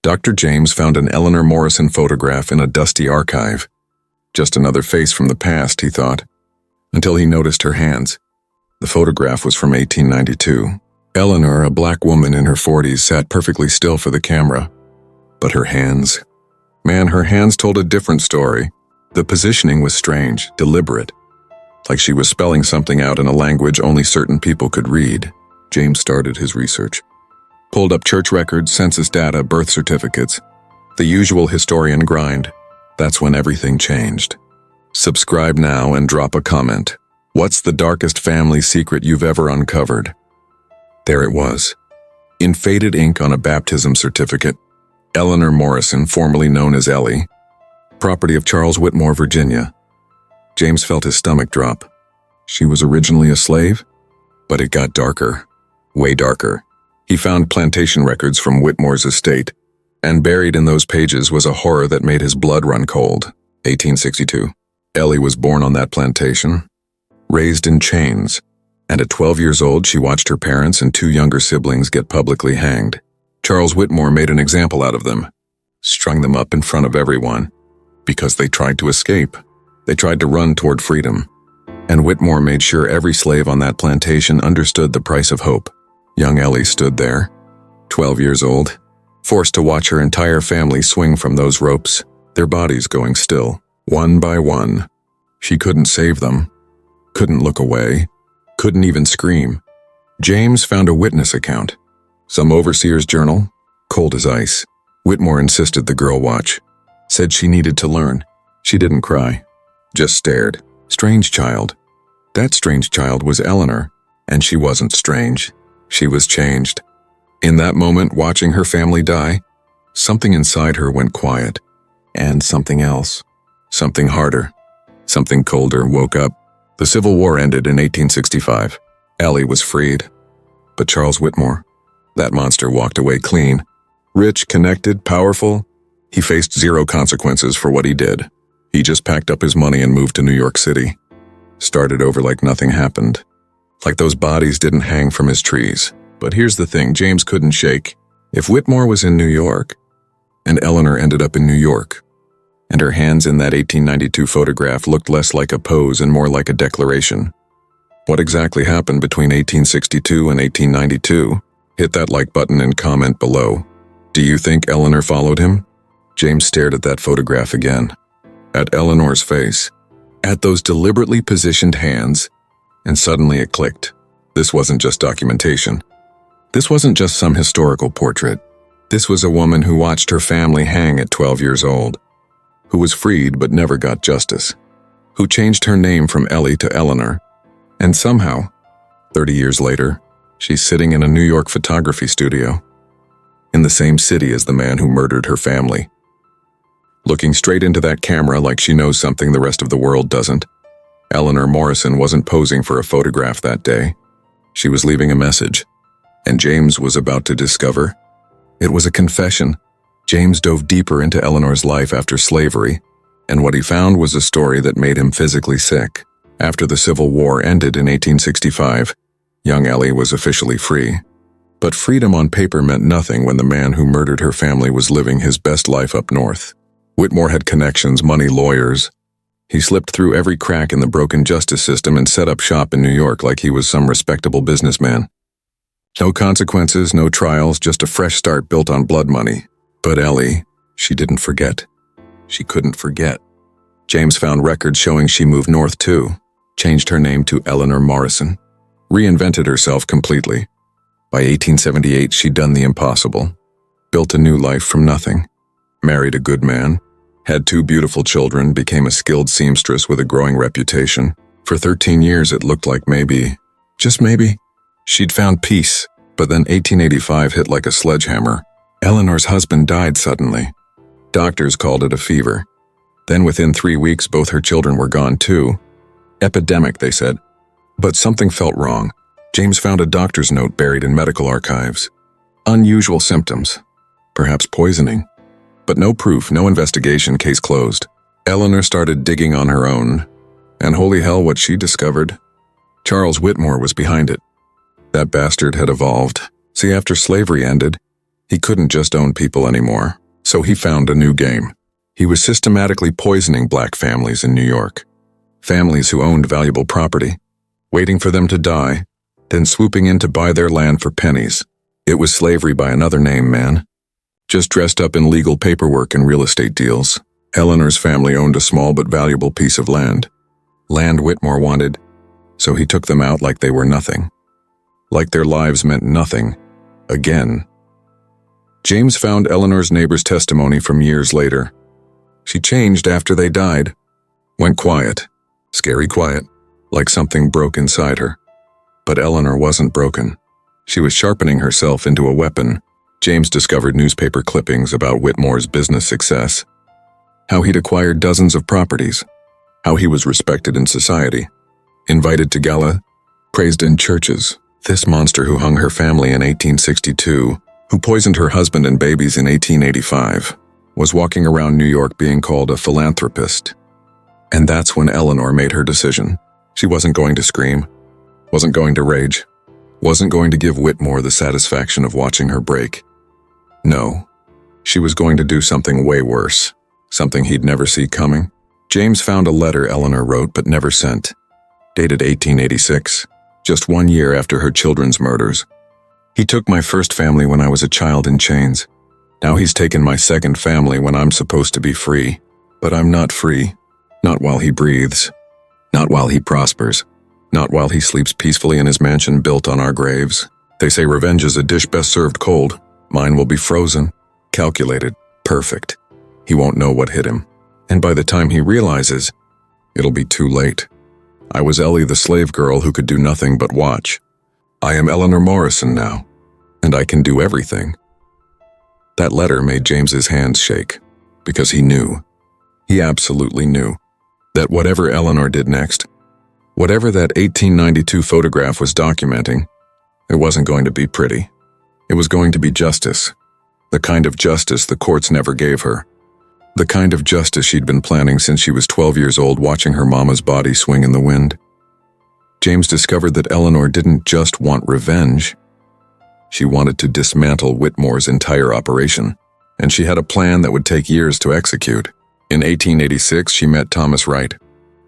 Dr. James found an Eleanor Morrison photograph in a dusty archive. Just another face from the past, he thought, until he noticed her hands. The photograph was from 1892. Eleanor, a black woman in her 40s, sat perfectly still for the camera. But her hands? Man, her hands told a different story. The positioning was strange, deliberate, like she was spelling something out in a language only certain people could read. James started his research. Pulled up church records, census data, birth certificates. The usual historian grind. That's when everything changed. Subscribe now and drop a comment. What's the darkest family secret you've ever uncovered? There it was. In faded ink on a baptism certificate, Eleanor Morrison, formerly known as Ellie, property of Charles Whitmore, Virginia. James felt his stomach drop. She was originally a slave? But it got darker. Way darker. He found plantation records from Whitmore's estate, and buried in those pages was a horror that made his blood run cold. 1862. Ellie was born on that plantation, raised in chains, and at 12 years old she watched her parents and two younger siblings get publicly hanged. Charles Whitmore made an example out of them, strung them up in front of everyone, because they tried to escape. They tried to run toward freedom, and Whitmore made sure every slave on that plantation understood the price of hope. Young Ellie stood there, 12 years old, forced to watch her entire family swing from those ropes, their bodies going still, one by one. She couldn't save them, couldn't look away, couldn't even scream. James found a witness account, some overseer's journal, cold as ice. Whitmore insisted the girl watch, said she needed to learn. She didn't cry, just stared. Strange child. That strange child was Eleanor, and she wasn't strange. She was changed. In that moment, watching her family die, something inside her went quiet, and something else, something harder, something colder woke up. The Civil War ended in 1865. Ellie was freed. But Charles Whitmore, that monster walked away clean. Rich, connected, powerful, he faced zero consequences for what he did. He just packed up his money and moved to New York City. Started over like nothing happened. Like those bodies didn't hang from his trees. But here's the thing James couldn't shake. If Whitmore was in New York, and Eleanor ended up in New York, and her hands in that 1892 photograph looked less like a pose and more like a declaration, what exactly happened between 1862 and 1892? Hit that like button and comment below. Do you think Eleanor followed him? James stared at that photograph again. At Eleanor's face. At those deliberately positioned hands. And suddenly it clicked. This wasn't just documentation. This wasn't just some historical portrait. This was a woman who watched her family hang at 12 years old. Who was freed but never got justice. Who changed her name from Ellie to Eleanor. And somehow, 30 years later, she's sitting in a New York photography studio, in the same city as the man who murdered her family. Looking straight into that camera like she knows something the rest of the world doesn't. Eleanor Morrison wasn't posing for a photograph that day. She was leaving a message, and James was about to discover. It was a confession. James dove deeper into Eleanor's life after slavery, and what he found was a story that made him physically sick. After the Civil War ended in 1865, young Ellie was officially free. But freedom on paper meant nothing when the man who murdered her family was living his best life up north. Whitmore had connections, money, lawyers. He slipped through every crack in the broken justice system and set up shop in New York like he was some respectable businessman. No consequences, no trials, just a fresh start built on blood money. But Ellie, she didn't forget. She couldn't forget. James found records showing she moved north too, changed her name to Eleanor Morrison, reinvented herself completely. By 1878, she'd done the impossible, built a new life from nothing, married a good man, had two beautiful children, became a skilled seamstress with a growing reputation. For 13 years, it looked like maybe, just maybe, she'd found peace. But then 1885 hit like a sledgehammer. Eleanor's husband died suddenly. Doctors called it a fever. Then within 3 weeks, both her children were gone too. Epidemic, they said. But something felt wrong. James found a doctor's note buried in medical archives. Unusual symptoms. Perhaps poisoning. But no proof, no investigation, case closed. Eleanor started digging on her own. And holy hell, what she discovered. Charles Whitmore was behind it. That bastard had evolved. See, after slavery ended, He couldn't just own people anymore, so he found a new game. He was systematically poisoning black families in New York. Families who owned valuable property, waiting for them to die, then swooping in to buy their land for pennies. It was slavery by another name, man. Just dressed up in legal paperwork and real estate deals. Eleanor's family owned a small but valuable piece of land. Land Whitmore wanted, so he took them out like they were nothing. Like their lives meant nothing. Again. James found Eleanor's neighbor's testimony from years later. She changed after they died. Went quiet. Scary quiet. Like something broke inside her. But Eleanor wasn't broken. She was sharpening herself into a weapon. James discovered newspaper clippings about Whitmore's business success. How he'd acquired dozens of properties. How he was respected in society. Invited to gala. Praised in churches. This monster who hung her family in 1862, who poisoned her husband and babies in 1885, was walking around New York being called a philanthropist. And that's when Eleanor made her decision. She wasn't going to scream. Wasn't going to rage. Wasn't going to give Whitmore the satisfaction of watching her break. No. She was going to do something way worse. Something he'd never see coming. James found a letter Eleanor wrote but never sent. Dated 1886, just 1 year after her children's murders. He took my first family when I was a child in chains. Now he's taken my second family when I'm supposed to be free. But I'm not free. Not while he breathes. Not while he prospers. Not while he sleeps peacefully in his mansion built on our graves. They say revenge is a dish best served cold. Mine will be frozen, calculated, perfect. He won't know what hit him. And by the time he realizes, it'll be too late. I was Ellie the slave girl who could do nothing but watch. I am Eleanor Morrison now, and I can do everything. That letter made James's hands shake, because he knew. He absolutely knew that whatever Eleanor did next, whatever that 1892 photograph was documenting, it wasn't going to be pretty. It was going to be justice. The kind of justice the courts never gave her. The kind of justice she'd been planning since she was 12 years old, watching her mama's body swing in the wind. James discovered that Eleanor didn't just want revenge. She wanted to dismantle Whitmore's entire operation, and she had a plan that would take years to execute. In 1886, she met Thomas Wright,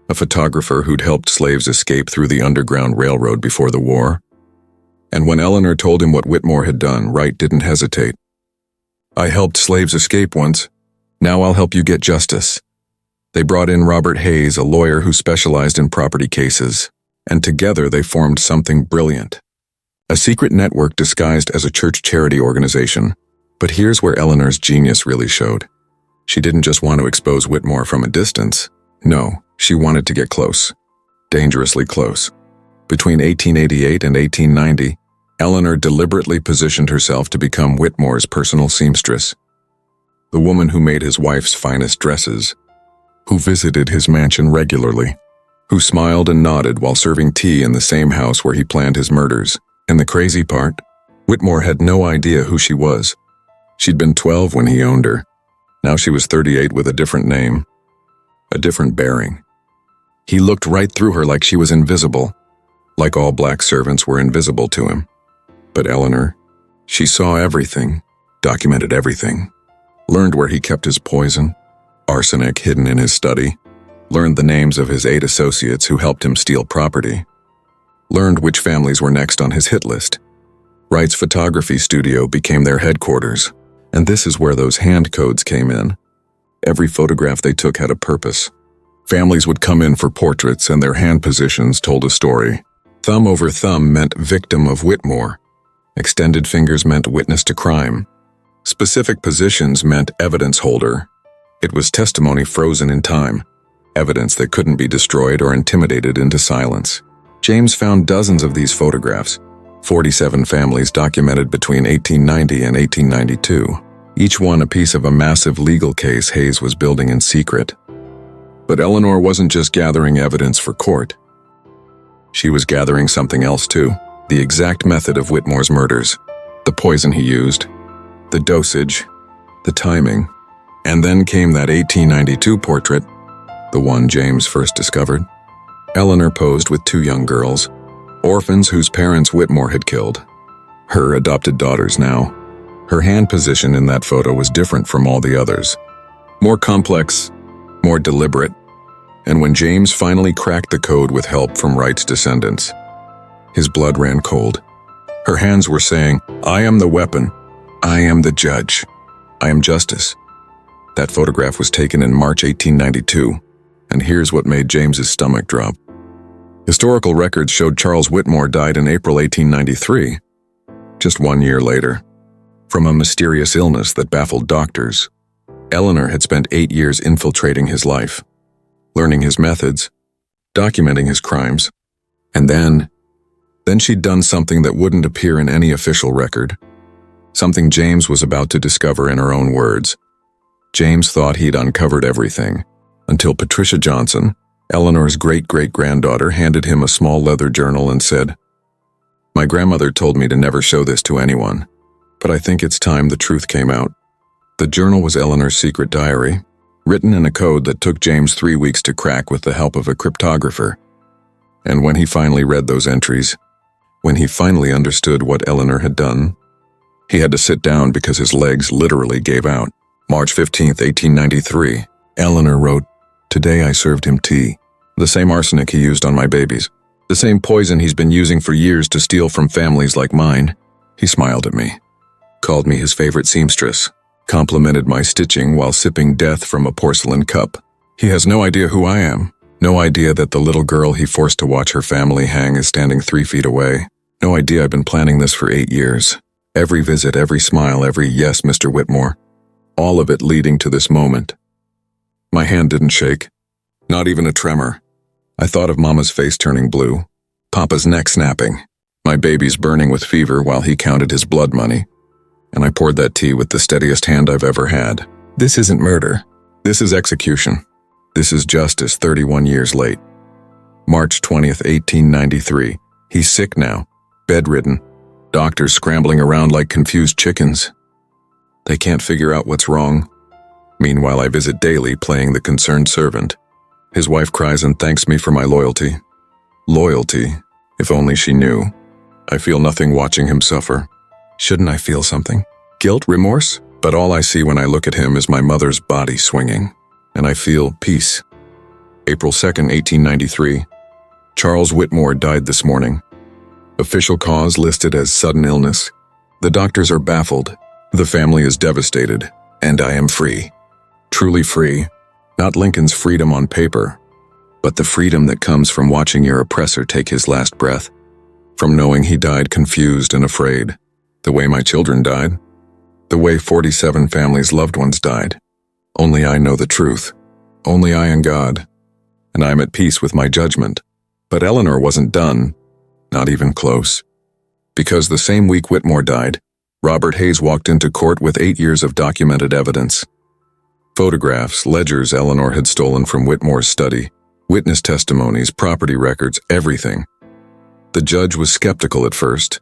a photographer who'd helped slaves escape through the Underground Railroad before the war. And when Eleanor told him what Whitmore had done, Wright didn't hesitate. I helped slaves escape once. Now I'll help you get justice. They brought in Robert Hayes, a lawyer who specialized in property cases, and together they formed something brilliant. A secret network disguised as a church charity organization. But here's where Eleanor's genius really showed. She didn't just want to expose Whitmore from a distance. No, she wanted to get close. Dangerously close. Between 1888 and 1890, Eleanor deliberately positioned herself to become Whitmore's personal seamstress. The woman who made his wife's finest dresses, who visited his mansion regularly, who smiled and nodded while serving tea in the same house where he planned his murders. And the crazy part, Whitmore had no idea who she was. She'd been 12 when he owned her. Now she was 38 with a different name, a different bearing. He looked right through her like she was invisible, like all black servants were invisible to him. But Eleanor, she saw everything, documented everything, learned where he kept his poison, arsenic hidden in his study, learned the names of his 8 associates who helped him steal property, learned which families were next on his hit list. Wright's photography studio became their headquarters, and this is where those hand codes came in. Every photograph they took had a purpose. Families would come in for portraits and their hand positions told a story. Thumb over thumb meant victim of Whitmore. Extended fingers meant witness to crime. Specific positions meant evidence holder. It was testimony frozen in time, evidence that couldn't be destroyed or intimidated into silence. James found dozens of these photographs, 47 families documented between 1890 and 1892, each one a piece of a massive legal case Hayes was building in secret. But Eleanor wasn't just gathering evidence for court. She was gathering something else too, the exact method of Whitmore's murders, the poison he used, the dosage, the timing. And then came that 1892 portrait, the one James first discovered. Eleanor posed with 2 young girls, orphans whose parents Whitmore had killed. Her adopted daughters now. Her hand position in that photo was different from all the others. More complex, more deliberate, and when James finally cracked the code with help from Wright's descendants, his blood ran cold. Her hands were saying, "I am the weapon. I am the judge. I am justice." That photograph was taken in March 1892, and here's what made James's stomach drop. Historical records showed Charles Whitmore died in April 1893, just 1 year later, from a mysterious illness that baffled doctors. Eleanor had spent 8 years infiltrating his life, learning his methods, documenting his crimes, and then she'd done something that wouldn't appear in any official record, something James was about to discover in her own words. James thought he'd uncovered everything, until Patricia Johnson, Eleanor's great-great-granddaughter, handed him a small leather journal and said, "My grandmother told me to never show this to anyone, but I think it's time the truth came out." The journal was Eleanor's secret diary, written in a code that took James 3 weeks to crack with the help of a cryptographer. And when he finally read those entries, when he finally understood what Eleanor had done, he had to sit down because his legs literally gave out. March 15th, 1893, Eleanor wrote, "Today I served him tea, the same arsenic he used on my babies, the same poison he's been using for years to steal from families like mine." He smiled at me, called me his favorite seamstress, complimented my stitching while sipping death from a porcelain cup. He has no idea who I am, no idea that the little girl he forced to watch her family hang is standing 3 feet away, no idea I've been planning this for 8 years. Every visit, every smile, every "yes, Mr. Whitmore," all of it leading to this moment. My hand didn't shake, not even a tremor. I thought of Mama's face turning blue, Papa's neck snapping, my baby's burning with fever while he counted his blood money, and I poured that tea with the steadiest hand I've ever had. This isn't murder. This is execution. This is justice 31 years late. March 20th, 1893. He's sick now, bedridden, doctors scrambling around like confused chickens. They can't figure out what's wrong. Meanwhile, I visit daily playing the concerned servant. His wife cries and thanks me for my loyalty. Loyalty, if only she knew. I feel nothing watching him suffer. Shouldn't I feel something? Guilt, remorse? But all I see when I look at him is my mother's body swinging, and I feel peace. April 2nd, 1893. Charles Whitmore died this morning. Official cause listed as sudden illness. The doctors are baffled. The family is devastated, and I am free. Truly free. Not Lincoln's freedom on paper, but the freedom that comes from watching your oppressor take his last breath, from knowing he died confused and afraid, the way my children died, the way 47 families' loved ones died. Only I know the truth. Only I and God. And I am at peace with my judgment. But Eleanor wasn't done, not even close. Because the same week Whitmore died, Robert Hayes walked into court with 8 years of documented evidence. Photographs, ledgers Eleanor had stolen from Whitmore's study, witness testimonies, property records, everything. The judge was skeptical at first,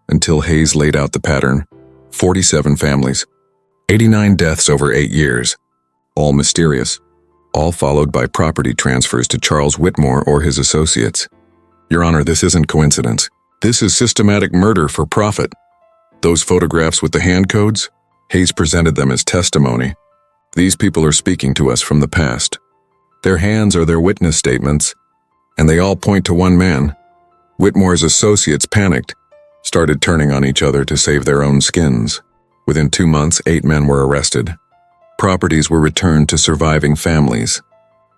until Hayes laid out the pattern. 47 families, 89 deaths over 8 years, all mysterious, all followed by property transfers to Charles Whitmore or his associates. Your Honor, this isn't coincidence. This is systematic murder for profit. Those photographs with the hand codes? Hayes presented them as testimony. These people are speaking to us from the past. Their hands are their witness statements, and they all point to one man. Whitmore's associates panicked, started turning on each other to save their own skins. Within 2 months, 8 men were arrested. Properties were returned to surviving families,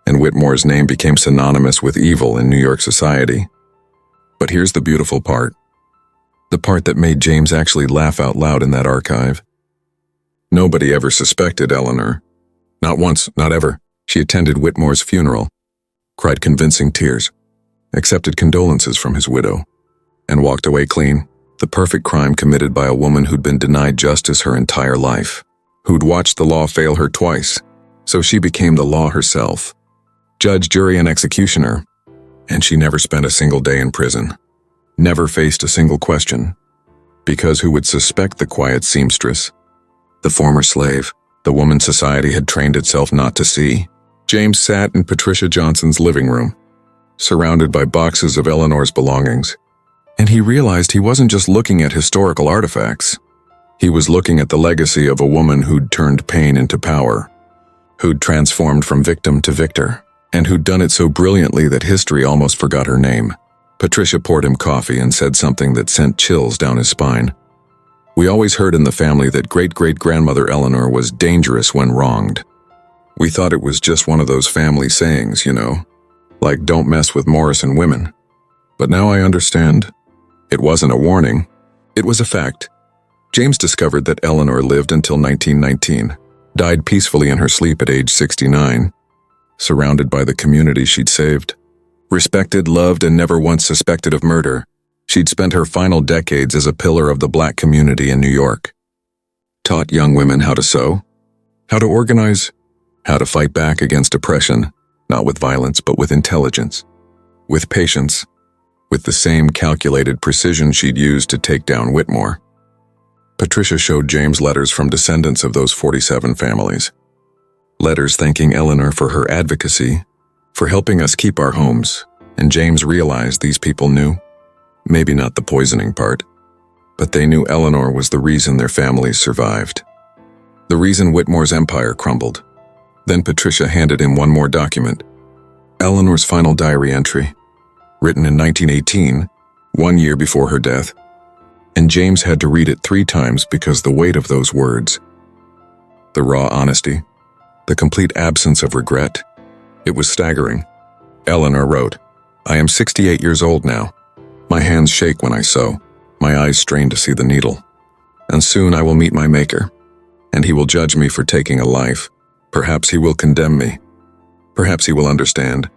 and Whitmore's name became synonymous with evil in New York society. But here's the beautiful part. The part that made James actually laugh out loud in that archive. Nobody ever suspected Eleanor. Not once, not ever. She attended Whitmore's funeral, cried convincing tears, accepted condolences from his widow, and walked away clean. The perfect crime committed by a woman who'd been denied justice her entire life, who'd watched the law fail her twice, so she became the law herself. Judge, jury, and executioner. And she never spent a single day in prison. Never faced a single question. Because who would suspect the quiet seamstress? The former slave, the woman society had trained itself not to see. James sat in Patricia Johnson's living room, surrounded by boxes of Eleanor's belongings. And he realized he wasn't just looking at historical artifacts. He was looking at the legacy of a woman who'd turned pain into power, who'd transformed from victim to victor, and who'd done it so brilliantly that history almost forgot her name. Patricia poured him coffee and said something that sent chills down his spine. We always heard in the family that great-great-grandmother Eleanor was dangerous when wronged. We thought it was just one of those family sayings, you know, like don't mess with Morrison women. But now I understand. It wasn't a warning. It was a fact. James discovered that Eleanor lived until 1919, died peacefully in her sleep at age 69, surrounded by the community she'd saved. Respected, loved, and never once suspected of murder, she'd spent her final decades as a pillar of the Black community in New York. Taught young women how to sew, how to organize, how to fight back against oppression, not with violence but with intelligence, with patience, with the same calculated precision she'd used to take down Whitmore. Patricia showed James letters from descendants of those 47 families. Letters thanking Eleanor for her advocacy, for helping us keep our homes, and James realized these people knew, maybe not the poisoning part, but they knew Eleanor was the reason their families survived, the reason Whitmore's empire crumbled. Then Patricia handed him one more document, Eleanor's final diary entry, written in 1918, 1 year before her death, and James had to read it 3 times because the weight of those words, the raw honesty, the complete absence of regret, it was staggering. Eleanor wrote, I am 68 years old now. My hands shake when I sew, my eyes strain to see the needle. And soon I will meet my Maker, and he will judge me for taking a life. Perhaps he will condemn me. Perhaps he will understand.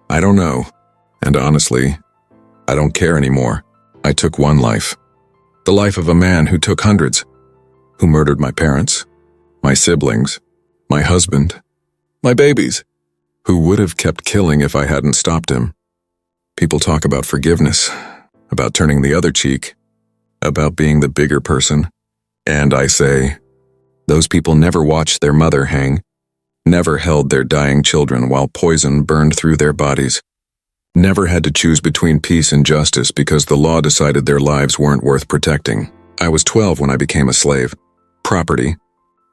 I don't know. And honestly, I don't care anymore. I took one life. The life of a man who took hundreds, who murdered my parents, my siblings, my husband, my babies, who would have kept killing if I hadn't stopped him. People talk about forgiveness, about turning the other cheek, about being the bigger person. And I say, those people never watched their mother hang, never held their dying children while poison burned through their bodies, never had to choose between peace and justice because the law decided their lives weren't worth protecting. I was 12 when I became a slave, property,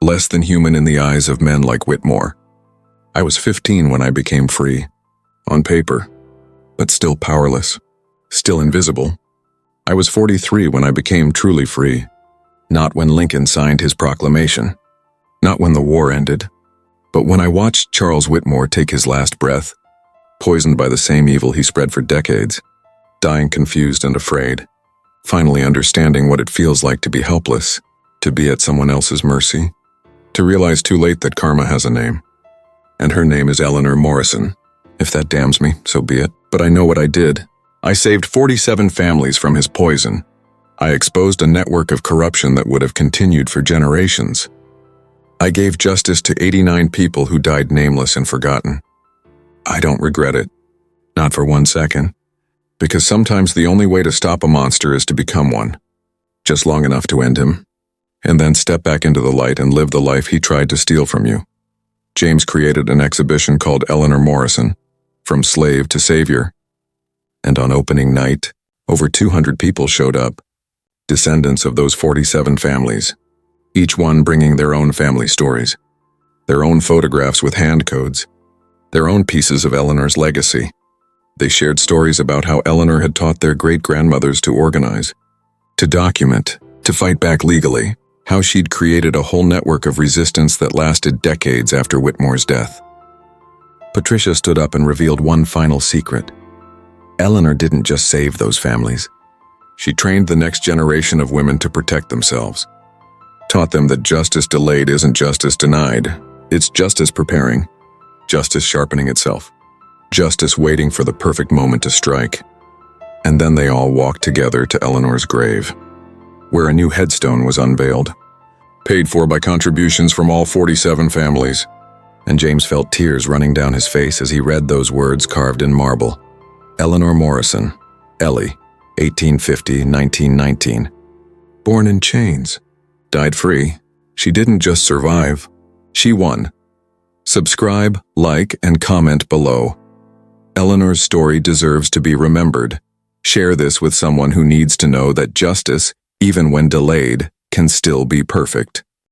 less than human in the eyes of men like Whitmore. I was 15 when I became free, on paper, but still powerless, still invisible. I was 43 when I became truly free, not when Lincoln signed his proclamation, not when the war ended, but when I watched Charles Whitmore take his last breath, poisoned by the same evil he spread for decades, dying confused and afraid, finally understanding what it feels like to be helpless, to be at someone else's mercy, to realize too late that karma has a name. And her name is Eleanor Morrison. If that damns me, so be it. But I know what I did. I saved 47 families from his poison. I exposed a network of corruption that would have continued for generations. I gave justice to 89 people who died nameless and forgotten. I don't regret it. Not for 1 second. Because sometimes the only way to stop a monster is to become one. Just long enough to end him. And then step back into the light and live the life he tried to steal from you. James created an exhibition called Eleanor Morrison, From Slave to Savior. And on opening night, over 200 people showed up, descendants of those 47 families, each one bringing their own family stories, their own photographs with hand codes, their own pieces of Eleanor's legacy. They shared stories about how Eleanor had taught their great-grandmothers to organize, to document, to fight back legally, how she'd created a whole network of resistance that lasted decades after Whitmore's death. Patricia stood up and revealed one final secret. Eleanor didn't just save those families. She trained the next generation of women to protect themselves, taught them that justice delayed isn't justice denied, it's justice preparing, justice sharpening itself, justice waiting for the perfect moment to strike. And then they all walked together to Eleanor's grave, where a new headstone was unveiled, paid for by contributions from all 47 families. And James felt tears running down his face as he read those words carved in marble. Eleanor Morrison, Ellie, 1850-1919. Born in chains, died free. She didn't just survive, she won. Subscribe, like, and comment below. Eleanor's story deserves to be remembered. Share this with someone who needs to know that justice, even when delayed, can still be perfect.